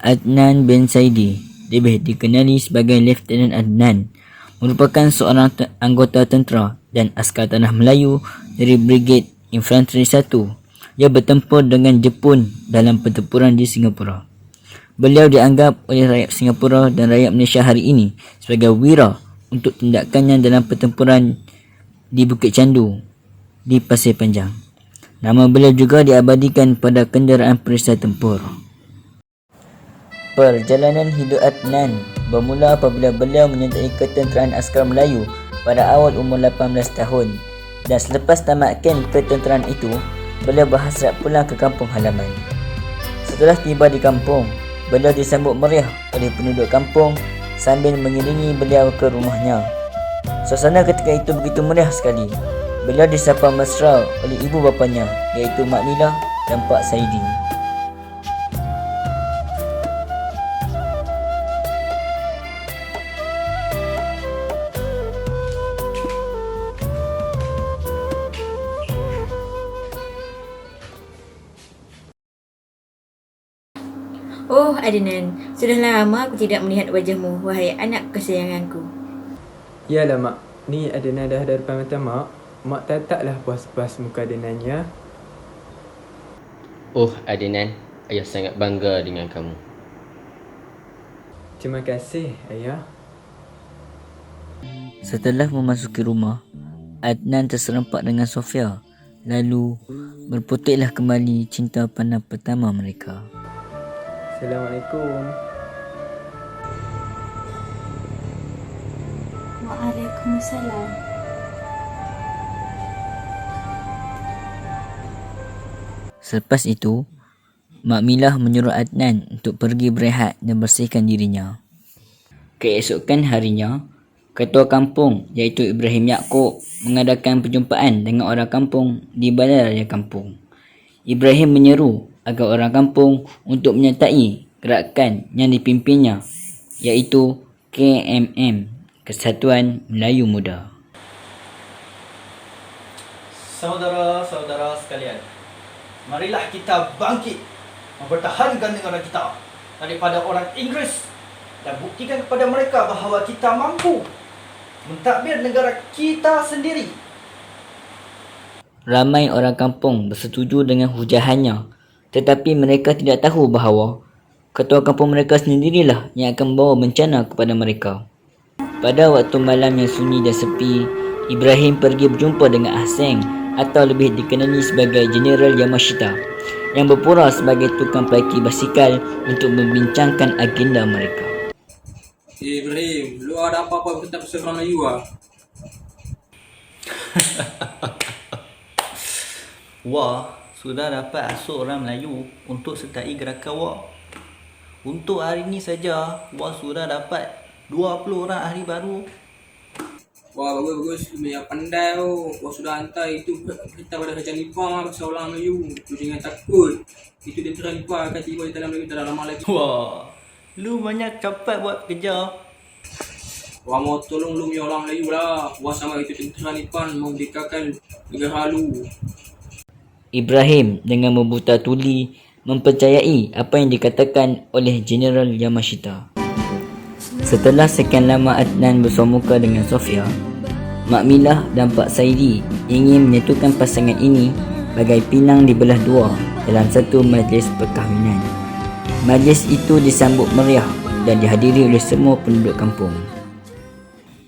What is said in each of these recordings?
Adnan bin Saidi, lebih dikenali sebagai Lieutenant Adnan, merupakan seorang anggota tentera dan askar tanah Melayu dari Brigade Infanteri 1 yang bertempur dengan Jepun dalam pertempuran di Singapura. Beliau dianggap oleh rakyat Singapura dan rakyat Malaysia hari ini sebagai wira untuk tindakannya dalam pertempuran di Bukit Candu di Pasir Panjang. Nama beliau juga diabadikan pada kenderaan perisai tempur. Perjalanan hidup Adnan bermula apabila beliau menyertai ketenteraan askar Melayu pada awal umur 18 tahun, dan selepas tamatkan ketenteraan itu, beliau berhasrat pulang ke kampung halaman. Setelah tiba di kampung, beliau disambut meriah oleh penduduk kampung sambil mengiringi beliau ke rumahnya. Suasana ketika itu begitu meriah sekali. Beliau disapa mesra oleh ibu bapanya, iaitu Mak Milah dan Pak Saidi. Oh Adnan, sudah lama aku tidak melihat wajahmu, wahai anak kesayanganku. Yalah mak, ni Adnan dah ada depan mata mak. Mak taklah puas-puas muka Adnan ya. Oh Adnan, ayah sangat bangga dengan kamu. Terima kasih ayah. Setelah memasuki rumah, Adnan terserempak dengan Sofia. Lalu berputiklah kembali cinta pandang pertama mereka. Assalamualaikum. Waalaikumsalam. Selepas itu, Mak Milah menyuruh Adnan untuk pergi berehat dan bersihkan dirinya. Keesokan harinya, Ketua Kampung iaitu Ibrahim Yaakob mengadakan perjumpaan dengan orang kampung di Balai Raya Kampung. Ibrahim menyeru agar orang kampung untuk menyertai gerakan yang dipimpinnya, iaitu KMM, Kesatuan Melayu Muda. Saudara-saudara sekalian, marilah kita bangkit mempertahankan negara kita daripada orang Inggeris dan buktikan kepada mereka bahawa kita mampu mentadbir negara kita sendiri. Ramai orang kampung bersetuju dengan hujahannya, tetapi mereka tidak tahu bahawa ketua kampung mereka sendirilah yang akan membawa bencana kepada mereka. Pada waktu malam yang sunyi dan sepi, Ibrahim pergi berjumpa dengan Ahseng, atau lebih dikenali sebagai Jeneral Yamashita, yang berpura sebagai tukang parkir basikal untuk membincangkan agenda mereka. Ibrahim, lu ada apa-apa tentang pasal orang Melayu ah? Wah, sudah dapat asuk orang Melayu untuk sertai gerakan Wah. Untuk hari ini saja, Wah sudah dapat 20 orang ahli baru. Wah, bagus-bagus. Lu yang pandai tu. Wah sudah hantar itu kita pada Raja Nipah pasal orang Melayu. Lu jangan takut. Itu tentera Nipah akan tiba di dalam Melayu tak lama lagi. Wah, lu banyak cepat buat kerja. Wah mau tolong lu punya orang Melayu lah. Wah sama itu tentera Nipah memerdekakan negara lu. Ibrahim dengan membuta tuli mempercayai apa yang dikatakan oleh Jeneral Yamashita. Setelah sekian lama Adnan bersuamuka dengan Sofia, Mak Milah dan Pak Saidi ingin menyatukan pasangan ini bagai pinang dibelah dua dalam satu majlis perkahwinan. Majlis itu disambut meriah dan dihadiri oleh semua penduduk kampung.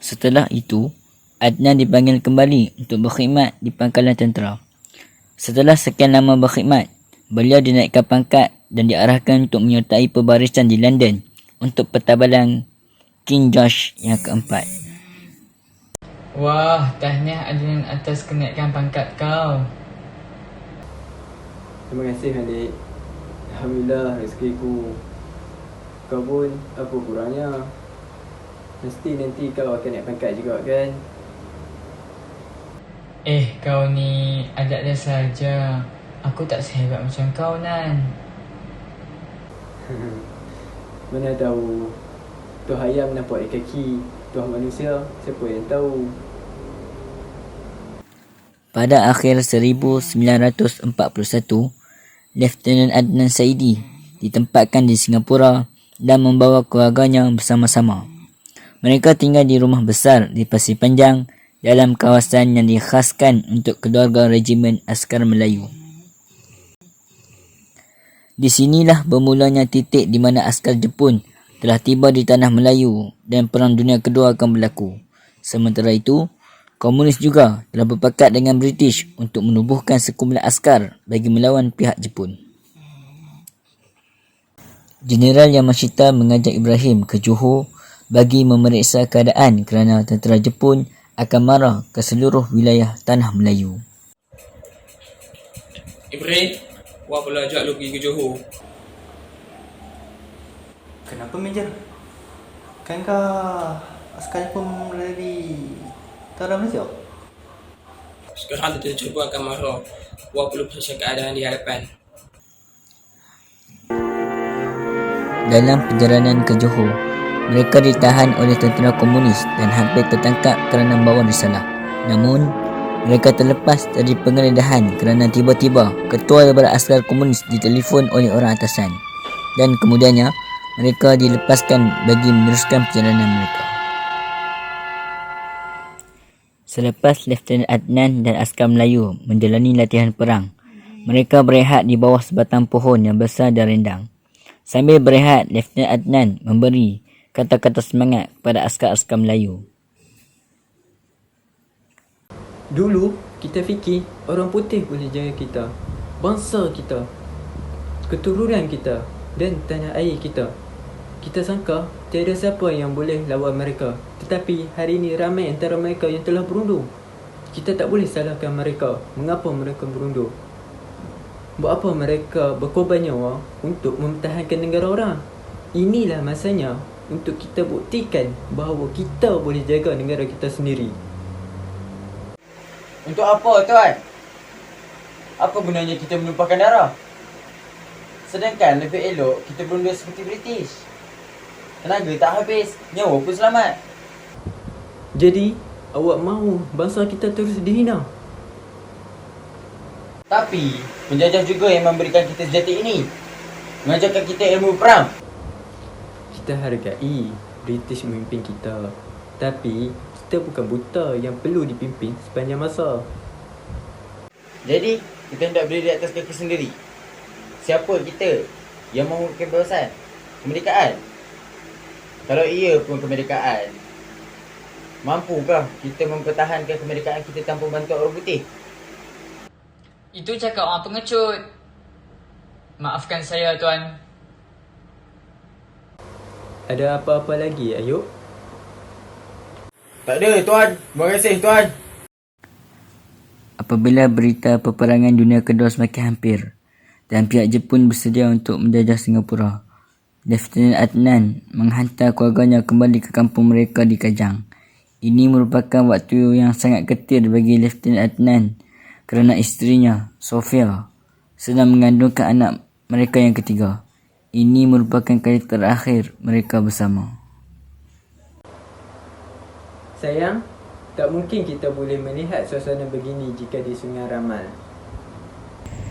Setelah itu, Adnan dipanggil kembali untuk berkhidmat di pangkalan tentera. Setelah sekian lama berkhidmat, beliau dinaikkan pangkat dan diarahkan untuk menyertai pembarisan di London untuk pertabalan King George yang keempat. Wah, tahniah Adnan atas kenaikan pangkat kau. Terima kasih adik. Alhamdulillah rezekiku. Kau pun apa kurangnya. Mesti nanti kau akan naik pangkat juga kan? Kau ni agak dah saja. Aku tak sehebat macam kau, Nan. Mana tahu tuah ayam nampak di kaki tuah manusia, siapa yang tahu. Pada akhir 1941, Lieutenant Adnan Saidi ditempatkan di Singapura dan membawa keluarganya bersama-sama. Mereka tinggal di rumah besar di Pasir Panjang dalam kawasan yang dikhaskan untuk keluarga Regimen Askar Melayu. Di sinilah bermulanya titik di mana askar Jepun telah tiba di tanah Melayu dan Perang Dunia Kedua akan berlaku. Sementara itu, komunis juga telah berpakat dengan British untuk menubuhkan sekumpulan askar bagi melawan pihak Jepun. Jeneral Yamashita mengajak Ibrahim ke Johor bagi memeriksa keadaan kerana tentera Jepun akan marah ke seluruh wilayah tanah Melayu. Ibrahim, wah pula ajak lu pergi ke Johor. Kenapa, Major? Kankah askar pun berada di tanah Malaysia? Sekarang tentera Jepun akan marah. Wah perlu periksa keadaan di hadapan. Dalam perjalanan ke Johor, mereka ditahan oleh tentera komunis dan hampir tertangkap kerana membawa risalah. Namun, mereka terlepas dari penggeledahan kerana tiba-tiba ketua daripada askar komunis ditelefon oleh orang atasan dan kemudiannya mereka dilepaskan bagi meneruskan perjalanan mereka. Selepas Lieutenant Adnan dan askar Melayu menjalani latihan perang, mereka berehat di bawah sebatang pohon yang besar dan rindang. Sambil berehat, Lieutenant Adnan memberi kata-kata semangat kepada askar-askar Melayu. Dulu, kita fikir orang putih boleh jaga kita, bangsa kita, keturunan kita dan tanah air kita. Kita sangka tiada siapa yang boleh lawan mereka. Tetapi hari ini ramai antara mereka yang telah berundur. Kita tak boleh salahkan mereka. Mengapa mereka berundur? Buat apa mereka berkorban nyawa untuk mempertahankan negara orang? Inilah masanya untuk kita buktikan bahawa kita boleh jaga negara kita sendiri. Untuk apa, Tuan? Apa gunanya kita menumpahkan darah? Sedangkan lebih elok kita berundur seperti British. Tenaga tak habis, nyawa pun selamat. Jadi, awak mahu bangsa kita terus dihina? Tapi, penjajah juga yang memberikan kita senjata ini. Mengajarkan kita ilmu perang. Kita hargai British memimpin kita. Tapi, kita bukan buta yang perlu dipimpin sepanjang masa. Jadi, kita hendak berdiri di atas kaki sendiri. Siapa kita yang mahu kebebasan? Kemerdekaan? Kalau ia pun kemerdekaan, mampukah kita mempertahankan kemerdekaan kita tanpa bantuan orang putih? Itu cakap orang pengecut. Maafkan saya, Tuan. Ada apa-apa lagi, Ayub? Tak ada, Tuan. Terima kasih, Tuan. Apabila berita peperangan dunia kedua semakin hampir dan pihak Jepun bersedia untuk menjajah Singapura, Lieutenant Adnan menghantar keluarganya kembali ke kampung mereka di Kajang. Ini merupakan waktu yang sangat getir bagi Lieutenant Adnan kerana isterinya, Sofia, sedang mengandungkan anak mereka yang ketiga. Ini merupakan kali terakhir mereka bersama. Sayang, tak mungkin kita boleh melihat suasana begini jika di Sungai Ramal.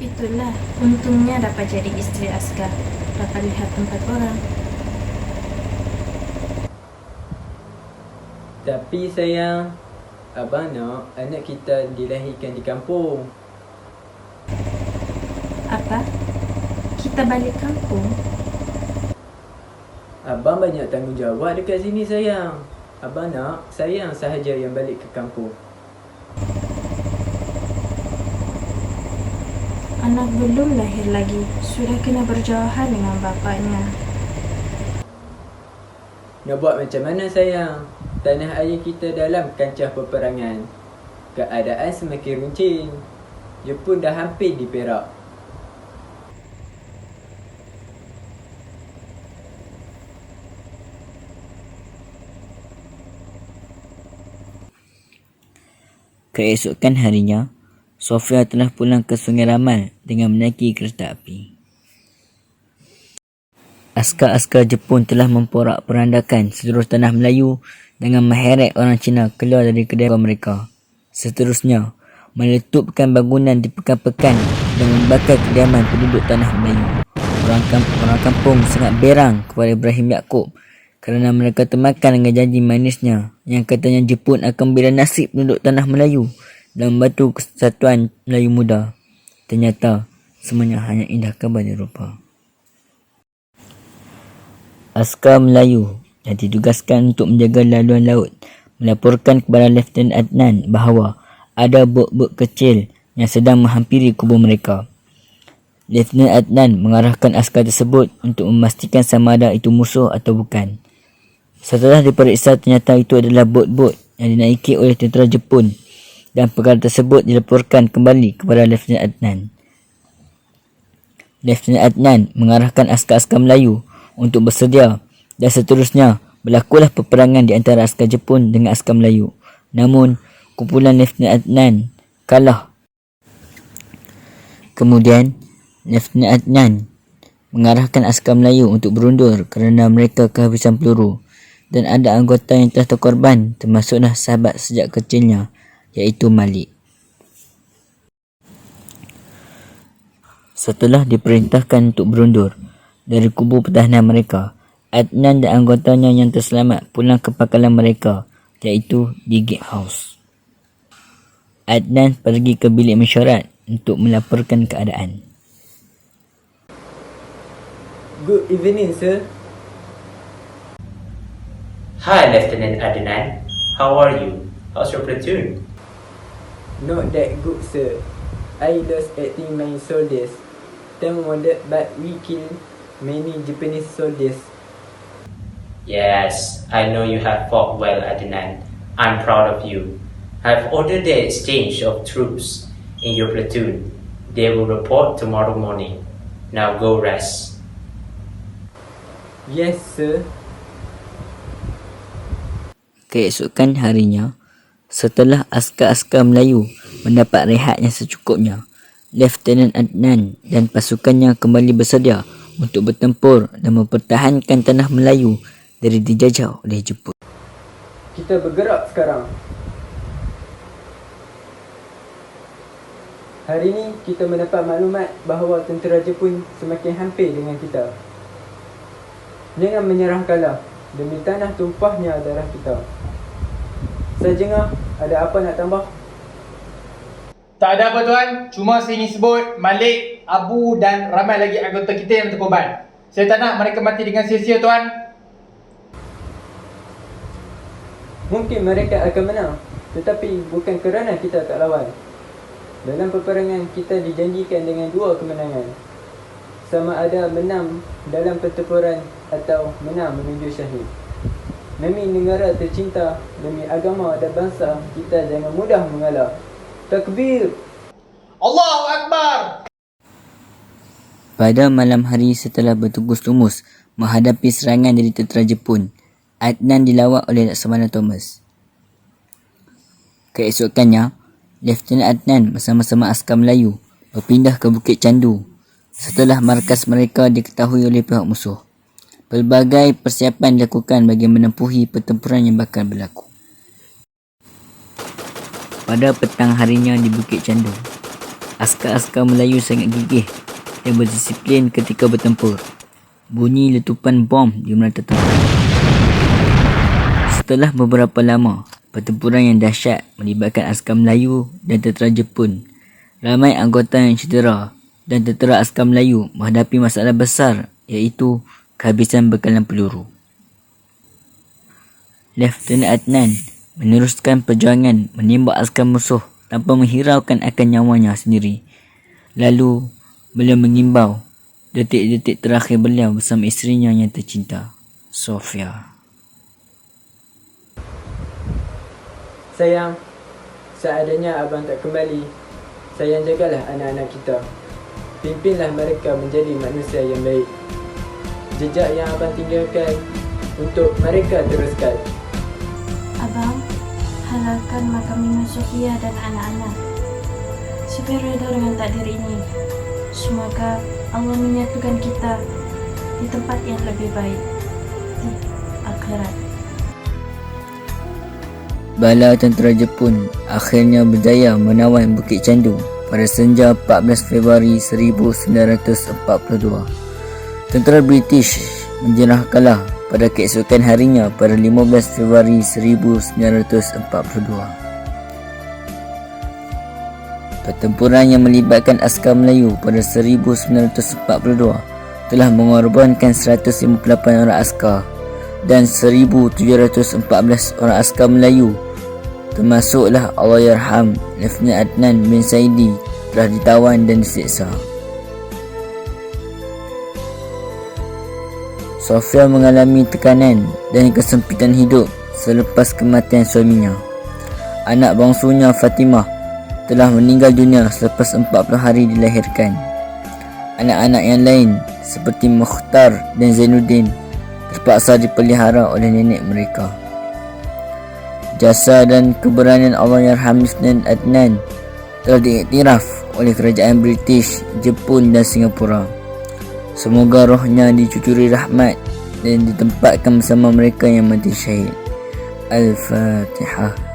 Itulah, untungnya dapat jadi isteri askar. Dapat lihat tempat orang. Tapi sayang, abang nak anak kita dilahirkan di kampung. Apa? Kita balik kampung? Abang banyak tanggungjawab dekat sini sayang. Abang nak sayang sahaja yang balik ke kampung. Anak belum lahir lagi, sudah kena berjauhan dengan bapaknya. Nak buat macam mana sayang? Tanah air kita dalam kancah peperangan. Keadaan semakin runcing. Jepun dah hampir di Perak. Keesokan harinya, Sofia telah pulang ke Sungai Ramal dengan menaiki kereta api. Askar-askar Jepun telah memporak-porandakan seluruh tanah Melayu dengan mengheret orang Cina keluar dari kedai mereka. Seterusnya, meletupkan bangunan di pekan-pekan dan membakar kediaman penduduk tanah Melayu. Orang kampung sangat berang kepada Ibrahim Yaakob kerana mereka termakan dengan janji manisnya yang katanya Jepun akan membela nasib penduduk tanah Melayu dan membantu kesatuan Melayu muda. Ternyata semuanya hanya indah kabar rupa. Askar Melayu yang ditugaskan untuk menjaga laluan laut melaporkan kepada Lieutenant Adnan bahawa ada bot-bot kecil yang sedang menghampiri kubur mereka. Lieutenant Adnan mengarahkan askar tersebut untuk memastikan sama ada itu musuh atau bukan. Setelah diperiksa, ternyata itu adalah bot-bot yang dinaiki oleh tentera Jepun dan perkara tersebut dilaporkan kembali kepada Lieutenant Adnan. Lieutenant Adnan mengarahkan askar-askar Melayu untuk bersedia dan seterusnya berlakulah peperangan di antara askar Jepun dengan askar Melayu. Namun, kumpulan Lieutenant Adnan kalah. Kemudian, Lieutenant Adnan mengarahkan askar Melayu untuk berundur kerana mereka kehabisan peluru dan ada anggota yang telah terkorban termasuklah sahabat sejak kecilnya iaitu Malik. Setelah diperintahkan untuk berundur dari kubu pertahanan mereka, Adnan dan anggotanya yang terselamat pulang ke pangkalan mereka iaitu di Gatehouse. Adnan pergi ke bilik mesyuarat untuk melaporkan keadaan. Good evening, sir. Hi, Lieutenant Adnan. How are you? How's your platoon? Not that good, sir. I lost 18 my soldiers. 10 wounded, but we killed many Japanese soldiers. Yes, I know you have fought well, Adnan. I'm proud of you. I've ordered the exchange of troops in your platoon. They will report tomorrow morning. Now go rest. Yes, sir. Keesokan harinya, setelah askar-askar Melayu mendapat rehat yang secukupnya, Lieutenant Adnan dan pasukannya kembali bersedia untuk bertempur dan mempertahankan tanah Melayu dari dijajah oleh Jepun. Kita bergerak sekarang. Hari ini kita mendapat maklumat bahawa tentera Jepun semakin hampir dengan kita. Jangan menyerah kalah demi tanah tumpahnya darah kita. Sajengah, ada apa nak tambah? Tak ada apa tuan, cuma saya ingin sebut Malik, Abu dan ramai lagi anggota kita yang terkorban. Saya tak nak mereka mati dengan sia-sia tuan. Mungkin mereka akan menang, tetapi bukan kerana kita tak lawan. Dalam peperangan kita dijanjikan dengan 2 kemenangan. Sama ada menang dalam pertempuran atau menang menuju syahid. Demi negara tercinta, demi agama dan bangsa, kita jangan mudah mengalah. Takbir! Allahu Akbar! Pada malam hari setelah bertugas lumus menghadapi serangan dari tentera Jepun, Adnan dilawat oleh Laksamana Thomas. Keesokannya, Lieutenant Adnan bersama-sama askar Melayu berpindah ke Bukit Candu setelah markas mereka diketahui oleh pihak musuh. Pelbagai persiapan dilakukan bagi menempuhi pertempuran yang bakal berlaku. Pada petang harinya di Bukit Candu, askar-askar Melayu sangat gigih dan berdisiplin ketika bertempur. Bunyi letupan bom di merata tempat. Setelah beberapa lama, pertempuran yang dahsyat melibatkan askar Melayu dan tentera Jepun. Ramai anggota yang cedera dan tentera askar Melayu menghadapi masalah besar iaitu kehabisan bekalan peluru. Lieutenant Adnan meneruskan perjuangan menembak askar musuh tanpa menghiraukan akan nyawanya sendiri. Lalu, beliau mengimbau detik-detik terakhir beliau bersama isterinya yang tercinta, Sofia. Sayang, seadanya abang tak kembali, sayang jagalah anak-anak kita. Pimpinlah mereka menjadi manusia yang baik. Jejak yang abang tinggalkan untuk mereka teruskan. Abang, halalkan makam Nina Sofia dan anak-anak. Supaya reda dengan takdir ini. Semoga Allah menyatukan kita di tempat yang lebih baik, di akhirat. Bala tentera Jepun akhirnya berjaya menawan Bukit Candu pada senja 14 Februari 1942. Tentera British menjerah kalah pada keesokan harinya pada 15 Februari 1942. Pertempuran yang melibatkan askar Melayu pada 1942 telah mengorbankan 158 orang askar dan 1,714 orang askar Melayu, termasuklah Allahyarham Lieutenant Adnan bin Saidi, telah ditawan dan disiksa. Sofia mengalami tekanan dan kesempitan hidup selepas kematian suaminya. Anak bangsunya Fatimah telah meninggal dunia selepas 40 hari dilahirkan. Anak-anak yang lain seperti Mukhtar dan Zainuddin terpaksa dipelihara oleh nenek mereka. Jasa dan keberanian Allahyarham Lieutenant Adnan telah diiktiraf oleh kerajaan British, Jepun dan Singapura. Semoga rohnya dicucuri rahmat dan ditempatkan bersama mereka yang mati syahid. Al-Fatihah.